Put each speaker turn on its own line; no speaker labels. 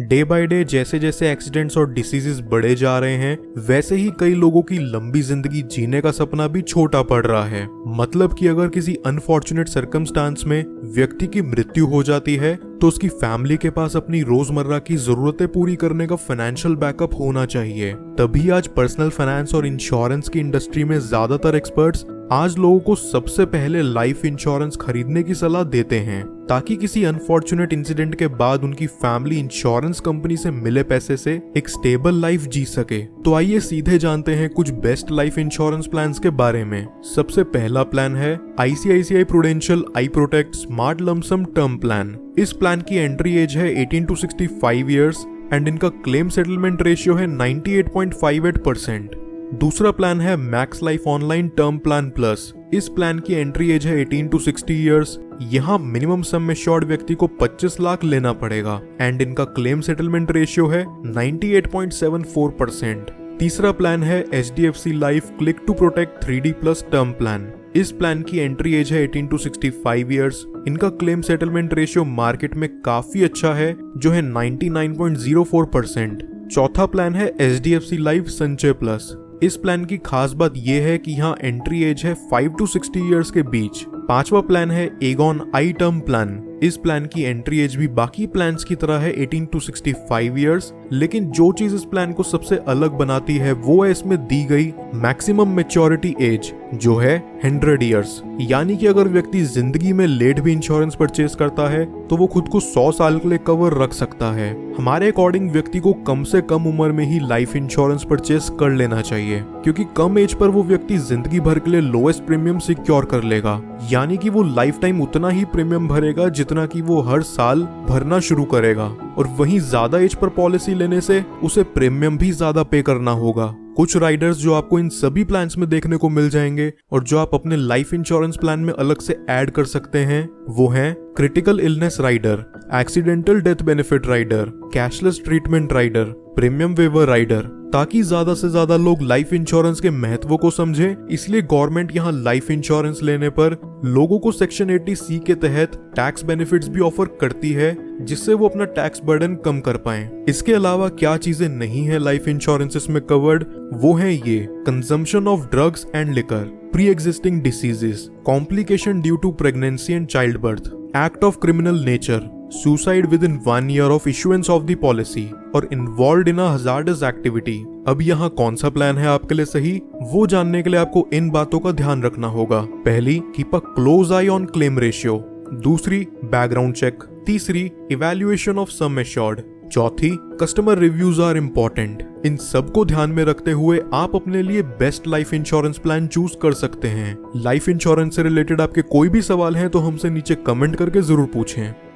Day by day जैसे जैसे accidents और डिसीजेस बढ़े जा रहे हैं, वैसे ही कई लोगों की लंबी जिंदगी जीने का सपना भी छोटा पड़ रहा है। मतलब कि अगर किसी अनफॉर्चुनेट सर्कमस्टांस में व्यक्ति की मृत्यु हो जाती है तो उसकी फैमिली के पास अपनी रोजमर्रा की जरूरतें पूरी करने का फाइनेंशियल बैकअप होना चाहिए। तभी आज पर्सनल फाइनेंस और इंश्योरेंस की इंडस्ट्री में ज्यादातर एक्सपर्ट्स आज लोगों को सबसे पहले लाइफ इंश्योरेंस खरीदने की सलाह देते हैं, ताकि किसी अनफॉर्चुनेट इंसिडेंट के बाद उनकी फैमिली इंश्योरेंस कंपनी से मिले पैसे से एक स्टेबल लाइफ जी सके। तो आइए सीधे जानते हैं कुछ बेस्ट लाइफ इंश्योरेंस प्लान्स के बारे में। सबसे पहला प्लान है ICICI प्रूडेंशियल आई प्रोटेक्ट स्मार्ट लंप सम टर्म प्लान। इस प्लान की एंट्री एज है 18 to 65 ईयर्स एंड इनका क्लेम सेटलमेंट रेशियो है 98.58%। दूसरा प्लान है max life online term plan plus. इस प्लान की एंट्री एज है 18 to 60 ईयर्स। यहाँ मिनिमम सम एश्योर्ड व्यक्ति को 25 लाख लेना पड़ेगा एंड इनका क्लेम सेटलमेंट रेशियो है 98.74%। तीसरा प्लान है HDFC life click to protect 3D plus term plan. इस प्लान की एंट्री एज है 18 to 65 ईयर्स। इनका क्लेम सेटलमेंट रेशियो मार्केट में काफी अच्छा है, जो है 99.04%। चौथा प्लान है HDFC लाइफ संचय प्लस। इस प्लान की खास बात यह है कि यहाँ एंट्री एज है 5 to 60 ईयर्स के बीच। पांचवा प्लान है एगॉन आई टर्म प्लान। इस प्लान की एंट्री एज भी बाकी प्लान्स की तरह है 18 to 65 ईयर्स, लेकिन जो चीज इस प्लान को सबसे अलग बनाती है वो है इसमें दी गई मैक्सिमम मैच्योरिटी एज, जो है 100 ईयर्स। यानी कि अगर व्यक्ति जिंदगी में लेट भी इंश्योरेंस परचेज करता है तो वो खुद को 100 साल के लिए कवर रख सकता है। हमारे अकॉर्डिंग व्यक्ति को कम से कम उम्र में ही लाइफ इंश्योरेंस परचेज कर लेना चाहिए, क्योंकि कम एज पर वो व्यक्ति जिंदगी भर के लिए लोएस्ट प्रीमियम सिक्योर कर लेगा। यानी कि वो लाइफ टाइम उतना ही प्रीमियम भरेगा जितना कि वो हर साल भरना शुरू करेगा, और वहीं ज्यादा एज पर पॉलिसी लेने से उसे प्रीमियम भी ज्यादा पे करना होगा। कुछ राइडर्स जो आपको इन सभी प्लान्स में देखने को मिल जाएंगे और जो आप अपने लाइफ इंश्योरेंस प्लान में अलग से ऐड कर सकते हैं, वो हैं critical illness rider, accidental death benefit rider, cashless treatment rider, premium waiver rider. ताकि ज्यादा से ज्यादा लोग लाइफ इंश्योरेंस के महत्व को समझे, इसलिए गवर्नमेंट यहाँ लाइफ इंश्योरेंस लेने पर लोगों को सेक्शन 80C के तहत टैक्स बेनिफिट्स भी ऑफर करती है, जिससे वो अपना टैक्स बर्डन कम कर पाएं। इसके अलावा क्या चीजें नहीं है लाइफ इंश्योरेंसेस में कवर्ड, वो है ये consumption of drugs and liquor, pre existing diseases, complication due to pregnancy and child birth, act of criminal nature, suicide within 1 year of issuance of the policy, और involved in a hazardous activity. अब यहाँ कौन सा plan है आपके लिए सही, वो जानने के लिए आपको इन बातों का ध्यान रखना होगा। पहली, keep a close I on claim ratio. दूसरी, बैकग्राउंड चेक। तीसरी, इवैल्यूएशन ऑफ सम एश्योर्ड। चौथी, कस्टमर रिव्यूज आर इम्पोर्टेंट। इन सब को ध्यान में रखते हुए आप अपने लिए best life insurance plan choose कर सकते हैं। लाइफ इंश्योरेंस से रिलेटेड आपके कोई भी सवाल हैं तो हमसे नीचे कमेंट करके जरूर पूछें।